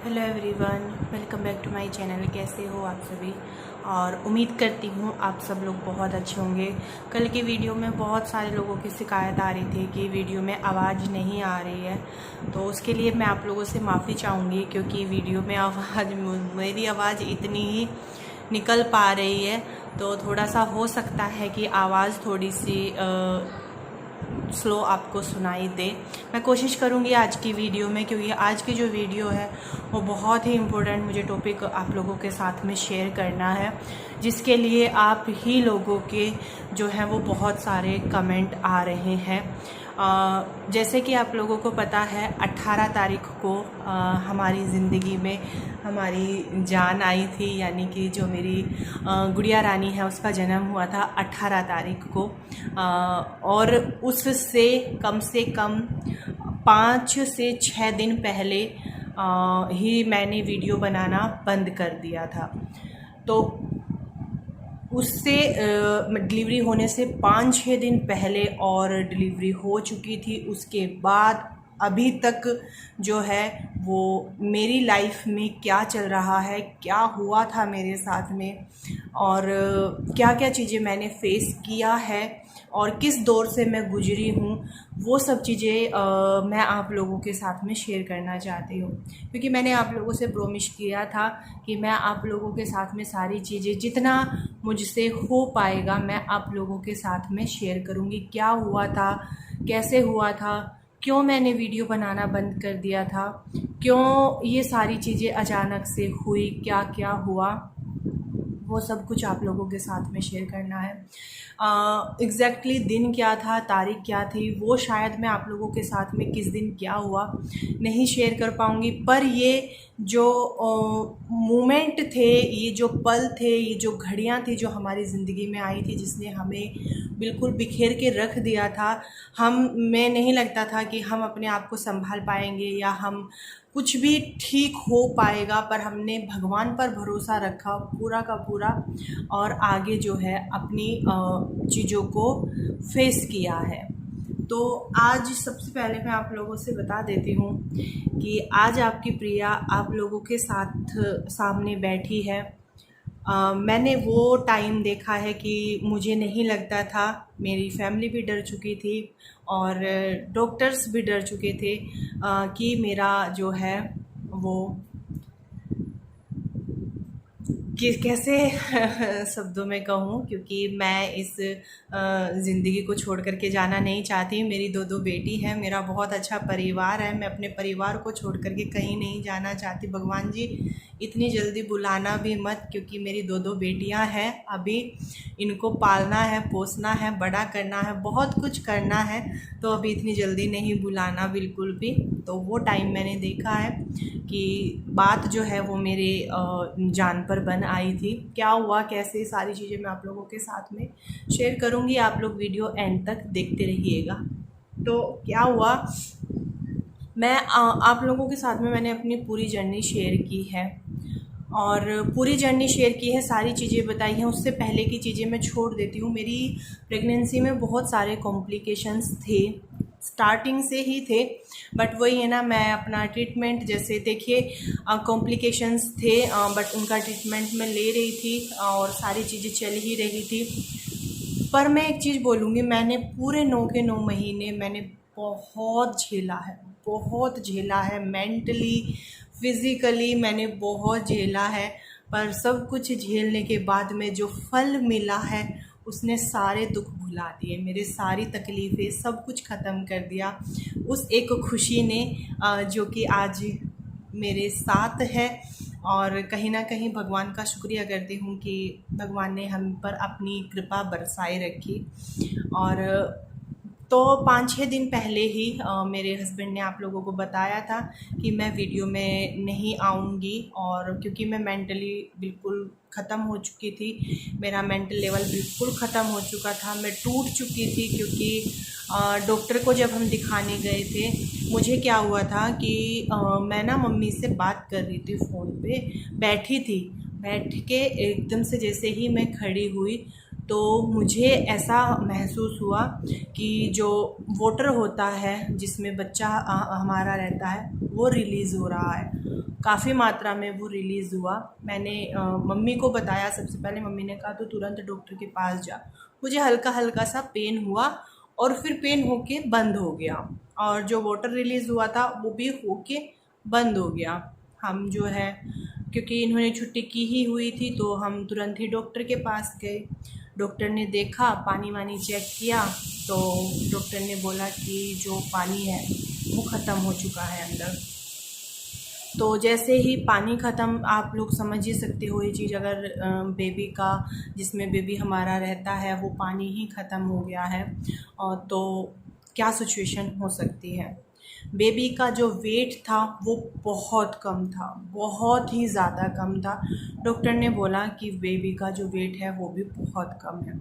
Hello everyone, welcome back to my channel. कैसे हो आप सभी? और उम्मीद करती हूँ आप सब लोग बहुत अच्छे होंगे। कल की वीडियो में बहुत सारे लोगों की शिकायत आ रही थी कि वीडियो में आवाज़ नहीं आ रही है, तो उसके लिए मैं आप लोगों से माफ़ी चाहूँगी क्योंकि वीडियो में मेरी आवाज़ इतनी ही निकल पा रही है, तो थोड़ा सा हो सकता है कि आवाज़ थोड़ी सी स्लो आपको सुनाई दे। मैं कोशिश करूंगी आज की वीडियो में, क्योंकि आज की जो वीडियो है वो बहुत ही इम्पोर्टेंट मुझे टॉपिक आप लोगों के साथ में शेयर करना है, जिसके लिए आप ही लोगों के जो है वो बहुत सारे कमेंट आ रहे हैं। जैसे कि आप लोगों को पता है 18 तारीख को हमारी ज़िंदगी में हमारी जान आई थी, यानी कि जो मेरी गुड़िया रानी है उसका जन्म हुआ था 18 तारीख को। और उससे कम से कम 5 से 6 दिन पहले ही मैंने वीडियो बनाना बंद कर दिया था। तो उससे डिलीवरी होने से 5-6 दिन पहले और डिलीवरी हो चुकी थी। उसके बाद अभी तक जो है वो मेरी लाइफ में क्या चल रहा है, क्या हुआ था मेरे साथ में, और क्या क्या चीज़ें मैंने फेस किया है और किस दौर से मैं गुजरी हूँ, वो सब चीज़ें मैं आप लोगों के साथ में शेयर करना चाहती हूँ। क्योंकि मैंने आप लोगों से प्रॉमिस किया था कि मैं आप लोगों के साथ में सारी चीज़ें जितना मुझसे हो पाएगा मैं आप लोगों के साथ में शेयर करूँगी। क्या हुआ था, कैसे हुआ था, क्यों मैंने वीडियो बनाना बंद कर दिया था, क्यों ये सारी चीज़ें अचानक से हुई, क्या क्या हुआ, वो सब कुछ आप लोगों के साथ में शेयर करना है। एग्जैक्टली दिन क्या था, तारीख क्या थी, वो शायद मैं आप लोगों के साथ में किस दिन क्या हुआ नहीं शेयर कर पाऊँगी, पर ये जो मोमेंट थे, ये जो पल थे, ये जो घड़ियाँ थी जो हमारी ज़िंदगी में आई थी, जिसने हमें बिल्कुल बिखेर के रख दिया था। मैं नहीं लगता था कि हम अपने आप को संभाल पाएंगे या हम कुछ भी ठीक हो पाएगा, पर हमने भगवान पर भरोसा रखा पूरा का पूरा और आगे जो है अपनी चीज़ों को फेस किया है। तो आज सबसे पहले मैं आप लोगों से बता देती हूँ कि आज आपकी प्रिया आप लोगों के साथ सामने बैठी है। मैंने वो टाइम देखा है कि मुझे नहीं लगता था, मेरी फैमिली भी डर चुकी थी और डॉक्टर्स भी डर चुके थे कि मेरा जो है वो कि कैसे शब्दों में कहूँ, क्योंकि मैं इस ज़िंदगी को छोड़ कर के जाना नहीं चाहती। मेरी दो बेटी हैं, मेरा बहुत अच्छा परिवार है, मैं अपने परिवार को छोड़ कर के कहीं नहीं जाना चाहती। भगवान जी इतनी जल्दी बुलाना भी मत, क्योंकि मेरी दो बेटियां हैं, अभी इनको पालना है, पोसना है, बड़ा करना है, बहुत कुछ करना है, तो अभी इतनी जल्दी नहीं बुलाना बिल्कुल भी। तो वो टाइम मैंने देखा है कि बात जो है वो मेरे जान पर बन आई थी। क्या हुआ, कैसे, सारी चीज़ें मैं आप लोगों के साथ में शेयर करूँगी। आप लोग वीडियो एंड तक देखते रहिएगा। तो क्या हुआ, मैं आप लोगों के साथ में मैंने अपनी पूरी जर्नी शेयर की है और पूरी जर्नी शेयर की है, सारी चीज़ें बताई हैं। उससे पहले की चीज़ें मैं छोड़ देती हूँ। मेरी प्रेगनेंसी में बहुत सारे कॉम्प्लिकेशंस थे, स्टार्टिंग से ही थे, बट वही है ना, मैं अपना ट्रीटमेंट, जैसे देखिए कॉम्प्लिकेशंस थे बट उनका ट्रीटमेंट मैं ले रही थी और सारी चीज़ें चल ही रही थी। पर मैं एक चीज़ बोलूँगी, मैंने पूरे 9 के 9 महीने मैंने बहुत झेला है, बहुत झेला है, मेंटली फिज़िकली मैंने बहुत झेला है। पर सब कुछ झेलने के बाद में जो फल मिला है उसने सारे दुख भुला दिए, मेरे सारी तकलीफ़ें सब कुछ ख़त्म कर दिया उस एक खुशी ने, जो कि आज मेरे साथ है। और कहीं ना कहीं भगवान का शुक्रिया करती हूँ कि भगवान ने हम पर अपनी कृपा बरसाए रखी। और तो 5-6 दिन पहले ही मेरे हस्बैंड ने आप लोगों को बताया था कि मैं वीडियो में नहीं आऊँगी, और क्योंकि मैं मेंटली बिल्कुल ख़त्म हो चुकी थी, मेरा मेंटल लेवल बिल्कुल ख़त्म हो चुका था, मैं टूट चुकी थी। क्योंकि डॉक्टर को जब हम दिखाने गए थे, मुझे क्या हुआ था कि मैं ना मम्मी से बात कर रही थी फ़ोन पे, बैठी थी, बैठ के एकदम से जैसे ही मैं खड़ी हुई तो मुझे ऐसा महसूस हुआ कि जो वाटर होता है जिसमें बच्चा हमारा रहता है वो रिलीज़ हो रहा है। काफ़ी मात्रा में वो रिलीज़ हुआ। मैंने मम्मी को बताया, सबसे पहले मम्मी ने कहा तो तुरंत डॉक्टर के पास जा। मुझे हल्का हल्का सा पेन हुआ और फिर पेन होके बंद हो गया, और जो वाटर रिलीज़ हुआ था वो भी होके बंद हो गया। हम जो है, क्योंकि इन्होंने छुट्टी की ही हुई थी, तो हम तुरंत ही डॉक्टर के पास गए। डॉक्टर ने देखा, पानी वानी चेक किया, तो डॉक्टर ने बोला कि जो पानी है वो ख़त्म हो चुका है अंदर। तो जैसे ही पानी ख़त्म, आप लोग समझ ही सकते हो ये चीज़, अगर बेबी का, जिसमें बेबी हमारा रहता है, वो पानी ही ख़त्म हो गया है, और तो क्या सिचुएशन हो सकती है। बेबी का जो वेट था वो बहुत कम था, बहुत ही ज़्यादा कम था। डॉक्टर ने बोला कि बेबी का जो वेट है वो भी बहुत कम है।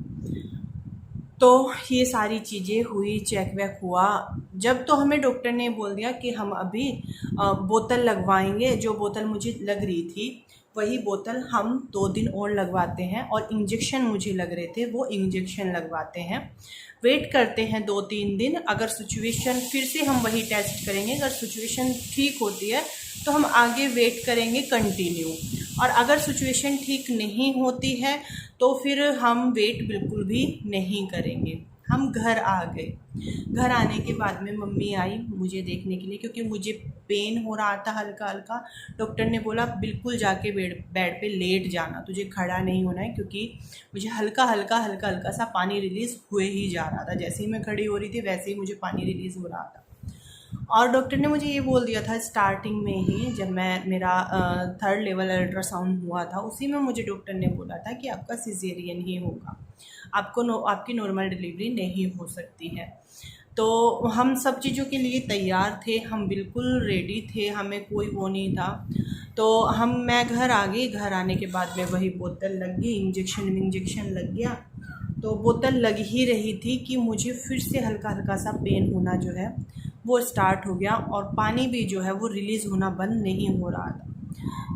तो ये सारी चीज़ें हुई, चेक वेक हुआ। जब तो हमें डॉक्टर ने बोल दिया कि हम अभी बोतल लगवाएंगे। जो बोतल मुझे लग रही थी वही बोतल हम 2 दिन और लगवाते हैं, और इंजेक्शन मुझे लग रहे थे वो इंजेक्शन लगवाते हैं। वेट करते हैं 2-3 दिन, अगर सिचुएशन, फिर से हम वही टेस्ट करेंगे। अगर सिचुएशन ठीक होती है तो हम आगे वेट करेंगे कंटिन्यू, और अगर सिचुएशन ठीक नहीं होती है तो फिर हम वेट बिल्कुल भी नहीं करेंगे। हम घर आ गए। घर आने के बाद में मम्मी आई मुझे देखने के लिए, क्योंकि मुझे पेन हो रहा था हल्का हल्का। डॉक्टर ने बोला बिल्कुल जाके बेड पे लेट जाना, तुझे खड़ा नहीं होना है, क्योंकि मुझे हल्का हल्का सा पानी रिलीज़ हुए ही जा रहा था। जैसे ही मैं खड़ी हो रही थी वैसे ही मुझे पानी रिलीज़ हो रहा था। और डॉक्टर ने मुझे ये बोल दिया था स्टार्टिंग में ही, जब मेरा 3rd लेवल अल्ट्रासाउंड हुआ था, उसी में मुझे डॉक्टर ने बोला था कि आपका सिजेरियन ही होगा, आपकी नॉर्मल डिलीवरी नहीं हो सकती है। तो हम सब चीज़ों के लिए तैयार थे, हम बिल्कुल रेडी थे, हमें कोई वो नहीं था। तो मैं घर आ गई। घर आने के बाद में वही बोतल लग गई, इंजेक्शन लग गया। तो बोतल लग ही रही थी कि मुझे फिर से हल्का हल्का सा पेन होना जो है वो स्टार्ट हो गया, और पानी भी जो है वो रिलीज़ होना बंद नहीं हो रहा था।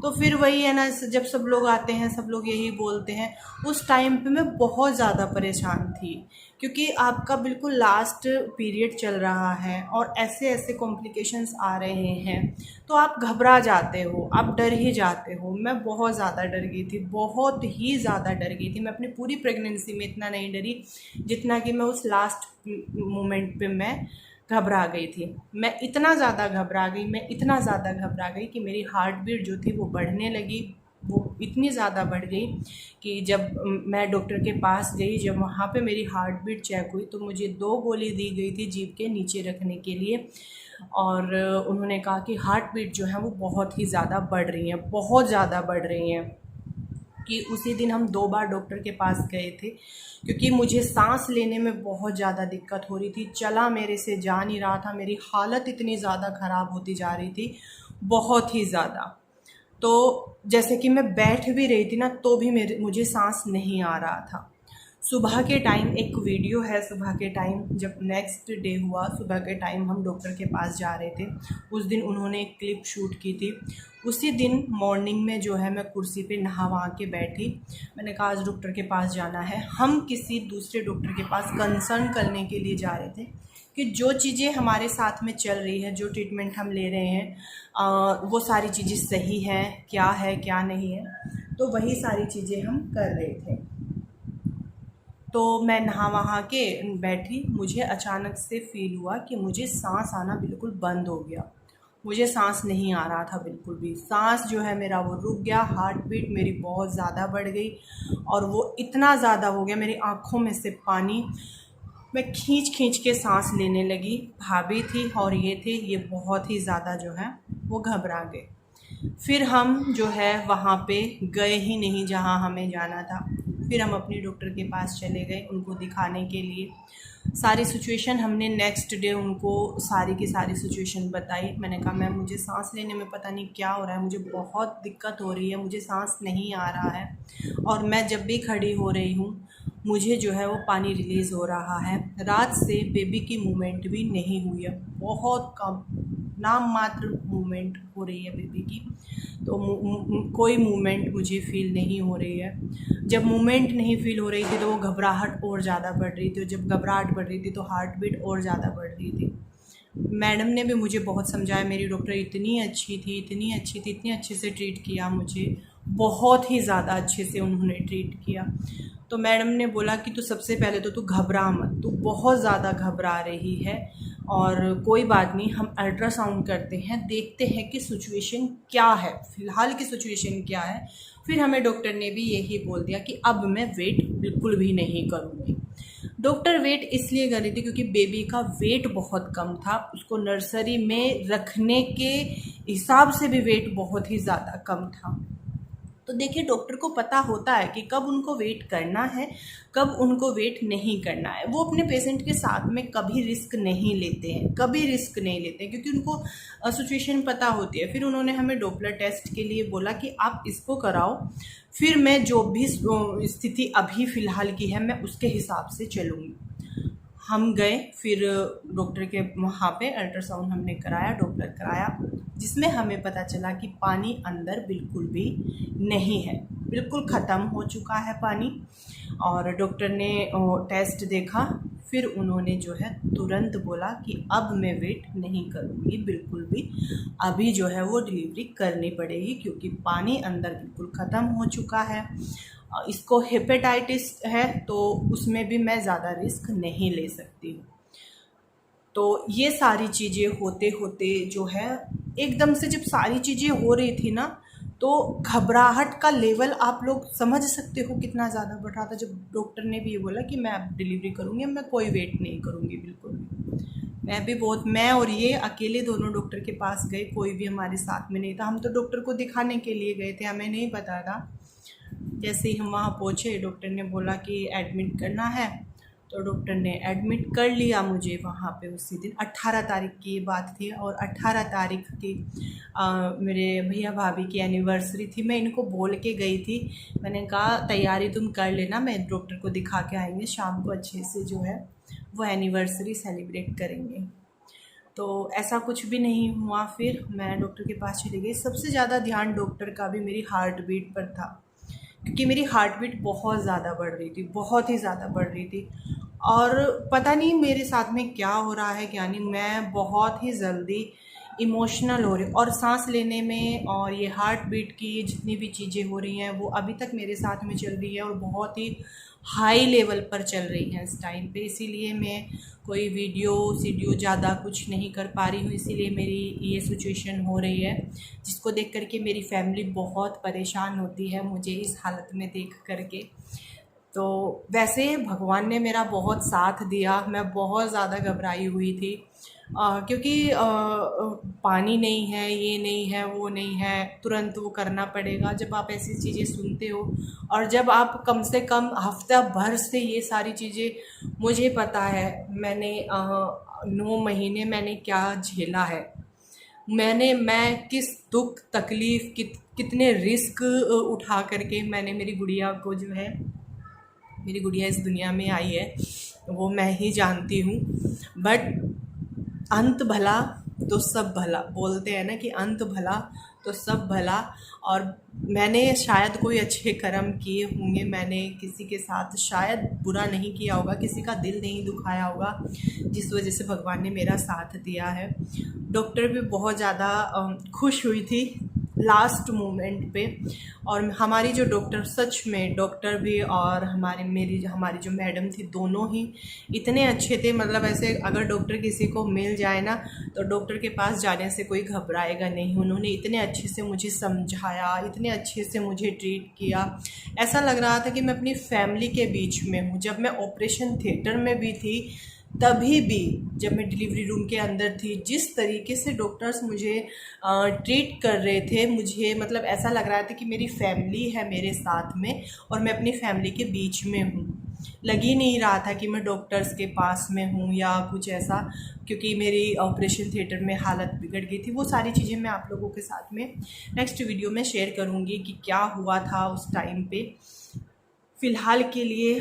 तो फिर वही है ना, जब सब लोग आते हैं सब लोग यही बोलते हैं। उस टाइम पे मैं बहुत ज़्यादा परेशान थी, क्योंकि आपका बिल्कुल लास्ट पीरियड चल रहा है और ऐसे ऐसे कॉम्प्लिकेशंस आ रहे हैं, तो आप घबरा जाते हो, आप डर ही जाते हो। मैं बहुत ज़्यादा डर गई थी, बहुत ही ज़्यादा डर गई थी। मैं अपनी पूरी प्रेगनेंसी में इतना नहीं डरी जितना कि मैं उस लास्ट मोमेंट पे मैं घबरा गई थी। मैं इतना ज़्यादा घबरा गई कि मेरी हार्ट बीट जो थी वो बढ़ने लगी। वो इतनी ज़्यादा बढ़ गई कि जब मैं डॉक्टर के पास गई, जब वहाँ पे मेरी हार्ट बीट चेक हुई, तो मुझे 2 गोली दी गई थी जीभ के नीचे रखने के लिए, और उन्होंने कहा कि हार्ट बीट जो है वो बहुत ही ज़्यादा बढ़ रही हैं, बहुत ज़्यादा बढ़ रही हैं। कि उसी दिन हम 2 बार डॉक्टर के पास गए थे, क्योंकि मुझे सांस लेने में बहुत ज़्यादा दिक्कत हो रही थी। चला मेरे से जा नहीं रहा था, मेरी हालत इतनी ज़्यादा ख़राब होती जा रही थी, बहुत ही ज़्यादा। तो जैसे कि मैं बैठ भी रही थी ना, तो भी मुझे सांस नहीं आ रहा था। सुबह के टाइम एक वीडियो है, सुबह के टाइम जब नेक्स्ट डे हुआ, सुबह के टाइम हम डॉक्टर के पास जा रहे थे। उस दिन उन्होंने एक क्लिप शूट की थी। उसी दिन मॉर्निंग में जो है मैं कुर्सी पे नहा वहा के बैठी। मैंने कहा आज डॉक्टर के पास जाना है। हम किसी दूसरे डॉक्टर के पास कंसर्न करने के लिए जा रहे थे कि जो चीज़ें हमारे साथ में चल रही है, जो ट्रीटमेंट हम ले रहे हैं, वो सारी चीज़ें सही हैं, क्या है क्या नहीं है। तो वही सारी चीज़ें हम कर रहे थे। तो मैं नहा वहा के बैठी, मुझे अचानक से फ़ील हुआ कि मुझे सांस आना बिल्कुल बंद हो गया। मुझे सांस नहीं आ रहा था बिल्कुल भी। सांस जो है मेरा वो रुक गया, हार्ट बीट मेरी बहुत ज़्यादा बढ़ गई, और वो इतना ज़्यादा हो गया मेरी आँखों में से पानी, मैं खींच के सांस लेने लगी। भाभी थी और ये थे, ये बहुत ही ज़्यादा जो है वो घबरा गए। फिर हम जो है वहाँ पे गए ही नहीं जहाँ हमें जाना था। फिर हम अपने डॉक्टर के पास चले गए उनको दिखाने के लिए। सारी सिचुएशन हमने नेक्स्ट डे उनको सारी की सारी सिचुएशन बताई। मैंने कहा मैम मुझे सांस लेने में पता नहीं क्या हो रहा है, मुझे बहुत दिक्कत हो रही है, मुझे सांस नहीं आ रहा है, और मैं जब भी खड़ी हो रही हूँ मुझे जो है वो पानी रिलीज़ हो रहा है। रात से बेबी की मूवमेंट भी नहीं हुई है, बहुत कम, नाम मात्र मूवमेंट हो रही है बेबी की। तो कोई मूवमेंट मुझे फ़ील नहीं हो रही है। जब मूवमेंट नहीं फ़ील हो रही थी तो वो घबराहट और ज़्यादा बढ़ रही थी, और जब घबराहट बढ़ रही थी तो हार्ट बीट और ज़्यादा बढ़ रही थी। मैडम ने भी मुझे बहुत समझाया, मेरी डॉक्टर इतनी अच्छी थी, इतनी अच्छी थी, इतनी अच्छे से ट्रीट किया मुझे, बहुत ही ज़्यादा अच्छे से उन्होंने ट्रीट किया। तो मैडम ने बोला कि तू सबसे पहले तो तू घबरा मत, तू बहुत ज़्यादा घबरा रही है और कोई बात नहीं, हम अल्ट्रासाउंड करते हैं, देखते हैं कि सिचुएशन क्या है, फ़िलहाल की सिचुएशन क्या है। फिर हमें डॉक्टर ने भी यही बोल दिया कि अब मैं वेट बिल्कुल भी नहीं करूँगी। डॉक्टर वेट इसलिए कर रही थी क्योंकि बेबी का वेट बहुत कम था, उसको नर्सरी में रखने के हिसाब से भी वेट बहुत ही ज़्यादा कम था। तो देखिए, डॉक्टर को पता होता है कि कब उनको वेट करना है, कब उनको वेट नहीं करना है। वो अपने पेशेंट के साथ में कभी रिस्क नहीं लेते हैं, कभी रिस्क नहीं लेते हैं, क्योंकि उनको सिचुएशन पता होती है। फिर उन्होंने हमें डॉपलर टेस्ट के लिए बोला कि आप इसको कराओ, फिर मैं जो भी स्थिति अभी फ़िलहाल की है मैं उसके हिसाब से चलूँगी। हम गए, फिर डॉक्टर के वहाँ पे अल्ट्रासाउंड हमने कराया, डॉपलर कराया, जिसमें हमें पता चला कि पानी अंदर बिल्कुल भी नहीं है, बिल्कुल ख़त्म हो चुका है पानी। और डॉक्टर ने टेस्ट देखा, फिर उन्होंने जो है तुरंत बोला कि अब मैं वेट नहीं करूँगी बिल्कुल भी, अभी जो है वो डिलीवरी करनी पड़ेगी क्योंकि पानी अंदर बिल्कुल ख़त्म हो चुका है। इसको हेपेटाइटिस है तो उसमें भी मैं ज़्यादा रिस्क नहीं ले सकती हूँ। तो ये सारी चीज़ें होते होते जो है एकदम से जब सारी चीज़ें हो रही थी ना, तो घबराहट का लेवल आप लोग समझ सकते हो कितना ज़्यादा बढ़ रहा था। जब डॉक्टर ने भी ये बोला कि मैं अब डिलीवरी करूँगी, अब मैं कोई वेट नहीं करूँगी बिल्कुल भी, मैं और ये अकेले दोनों डॉक्टर के पास गए, कोई भी हमारे साथ में नहीं था। हम तो डॉक्टर को दिखाने के लिए गए थे, हमें नहीं पता था। जैसे ही हम वहाँ पहुँचे, डॉक्टर ने बोला कि एडमिट करना है, तो डॉक्टर ने एडमिट कर लिया मुझे वहाँ पे। उसी दिन 18 तारीख की ये बात थी और 18 तारीख की मेरे भैया भाभी की एनिवर्सरी थी। मैं इनको बोल के गई थी, मैंने कहा तैयारी तुम कर लेना, मैं डॉक्टर को दिखा के आएंगे, शाम को अच्छे से जो है वो एनिवर्सरी सेलिब्रेट करेंगे। तो ऐसा कुछ भी नहीं हुआ। फिर मैं डॉक्टर के पास चली गई। सबसे ज़्यादा ध्यान डॉक्टर का भी मेरी हार्ट बीट पर था, क्योंकि मेरी हार्ट बीट बहुत ज़्यादा बढ़ रही थी, बहुत ही ज़्यादा बढ़ रही थी। और पता नहीं मेरे साथ में क्या हो रहा है क्या नहीं, मैं बहुत ही जल्दी इमोशनल हो रही, और सांस लेने में और ये हार्ट बीट की जितनी भी चीज़ें हो रही हैं वो अभी तक मेरे साथ में चल रही है और बहुत ही हाई लेवल पर चल रही हैं इस टाइम पे। इसीलिए मैं कोई वीडियो ज़्यादा कुछ नहीं कर पा रही हूँ, इसीलिए मेरी ये सिचुएशन हो रही है, जिसको देख करके मेरी फैमिली बहुत परेशान होती है मुझे इस हालत में देख करके। तो वैसे भगवान ने मेरा बहुत साथ दिया, मैं बहुत ज़्यादा घबराई हुई थी, क्योंकि पानी नहीं है, ये नहीं है, वो नहीं है, तुरंत वो करना पड़ेगा। जब आप ऐसी चीज़ें सुनते हो और जब आप कम से कम हफ्ता भर से ये सारी चीज़ें, मुझे पता है मैंने 9 महीने मैंने क्या झेला है, मैं किस दुख तकलीफ़ कितने रिस्क उठा करके मैंने मेरी गुड़िया को जो है, मेरी गुड़िया इस दुनिया में आई है, वो मैं ही जानती हूँ। बट अंत भला तो सब भला, बोलते हैं ना कि अंत भला तो सब भला। और मैंने शायद कोई अच्छे कर्म किए होंगे, मैंने किसी के साथ शायद बुरा नहीं किया होगा, किसी का दिल नहीं दुखाया होगा, जिस वजह से भगवान ने मेरा साथ दिया है। डॉक्टर भी बहुत ज़्यादा खुश हुई थी लास्ट मोमेंट पे। और हमारी जो डॉक्टर, सच में डॉक्टर भी और हमारी जो मैडम थी, दोनों ही इतने अच्छे थे। मतलब ऐसे अगर डॉक्टर किसी को मिल जाए ना, तो डॉक्टर के पास जाने से कोई घबराएगा नहीं। उन्होंने इतने अच्छे से मुझे समझाया, इतने अच्छे से मुझे ट्रीट किया, ऐसा लग रहा था कि मैं अपनी फैमिली के बीच में हूँ। जब मैं ऑपरेशन थिएटर में भी थी, तभी भी जब मैं डिलीवरी रूम के अंदर थी, जिस तरीके से डॉक्टर्स मुझे ट्रीट कर रहे थे, मुझे मतलब ऐसा लग रहा था कि मेरी फैमिली है मेरे साथ में और मैं अपनी फैमिली के बीच में हूँ। लग ही नहीं रहा था कि मैं डॉक्टर्स के पास में हूँ या कुछ ऐसा, क्योंकि मेरी ऑपरेशन थिएटर में हालत बिगड़ गई थी। वो सारी चीज़ें मैं आप लोगों के साथ में नेक्स्ट वीडियो में शेयर करूँगी कि क्या हुआ था उस टाइम पे। फ़िलहाल के लिए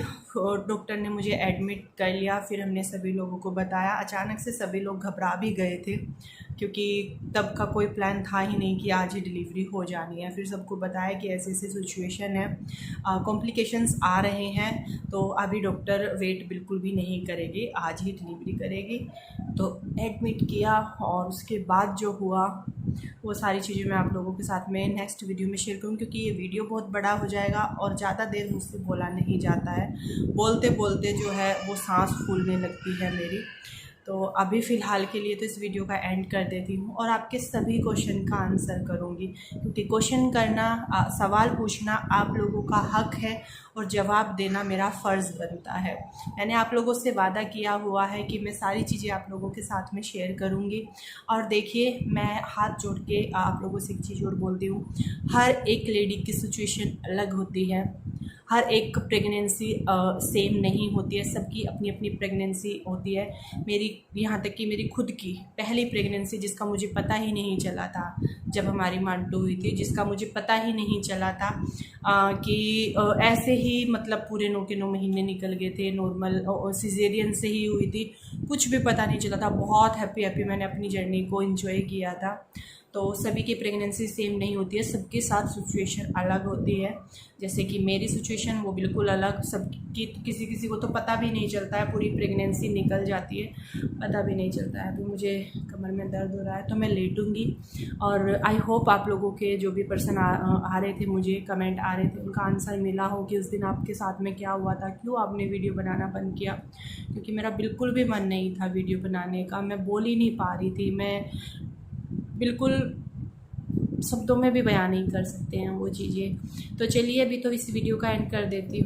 डॉक्टर ने मुझे एडमिट कर लिया। फिर हमने सभी लोगों को बताया। अचानक से सभी लोग घबरा भी गए थे क्योंकि तब का कोई प्लान था ही नहीं कि आज ही डिलीवरी हो जानी है। फिर सबको बताया कि ऐसी ऐसी सिचुएशन है, कॉम्प्लिकेशंस आ रहे हैं, तो अभी डॉक्टर वेट बिल्कुल भी नहीं करेगी, आज ही डिलीवरी करेगी। तो एडमिट किया और उसके बाद जो हुआ वो सारी चीज़ें मैं आप लोगों के साथ में नेक्स्ट वीडियो में शेयर करूँ, क्योंकि ये वीडियो बहुत बड़ा हो जाएगा और ज़्यादा देर मुझसे बोला नहीं जाता है। बोलते बोलते जो है वो सांस फूलने लगती है मेरी। तो अभी फ़िलहाल के लिए तो इस वीडियो का एंड कर देती हूँ और आपके सभी क्वेश्चन का आंसर करूँगी, क्योंकि क्वेश्चन करना, सवाल पूछना आप लोगों का हक है और जवाब देना मेरा फ़र्ज़ बनता है। मैंने आप लोगों से वादा किया हुआ है कि मैं सारी चीज़ें आप लोगों के साथ में शेयर करूँगी। और देखिए, मैं हाथ जोड़ के आप लोगों से एक चीज़ और बोलती हूँ, हर एक लेडी की सिचुएशन अलग होती है, हर एक प्रेगनेंसी सेम नहीं होती है, सबकी अपनी अपनी प्रेगनेंसी होती है। मेरी, यहाँ तक कि मेरी खुद की पहली प्रेगनेंसी, जिसका मुझे पता ही नहीं चला था जब हमारी मांटू हुई थी, जिसका मुझे पता ही नहीं चला था कि ऐसे ही मतलब पूरे 9 के 9 महीने निकल गए थे, नॉर्मल सिजेरियन से ही हुई थी, कुछ भी पता नहीं चला था। बहुत हैप्पी मैंने अपनी जर्नी को एंजॉय किया था। तो सभी की प्रेगनेंसी सेम नहीं होती है, सबके साथ सिचुएशन अलग होती है। जैसे कि मेरी सिचुएशन वो बिल्कुल अलग, सबकी किसी किसी को तो पता भी नहीं चलता है, पूरी प्रेगनेंसी निकल जाती है, पता भी नहीं चलता है। अभी मुझे कमर में दर्द हो रहा है तो मैं लेटूंगी। और आई होप आप लोगों के जो भी पर्सन आ रहे थे, मुझे कमेंट आ रहे थे, उनका आंसर मिला हो कि उस दिन आपके साथ में क्या हुआ था, क्यों आपने वीडियो बनाना बंद किया। क्योंकि मेरा बिल्कुल भी मन नहीं था वीडियो बनाने का, मैं बोल ही नहीं पा रही थी, मैं बिल्कुल शब्दों में भी बयान नहीं कर सकते हैं वो चीज़ें। तो चलिए अभी तो इस वीडियो का एंड कर देती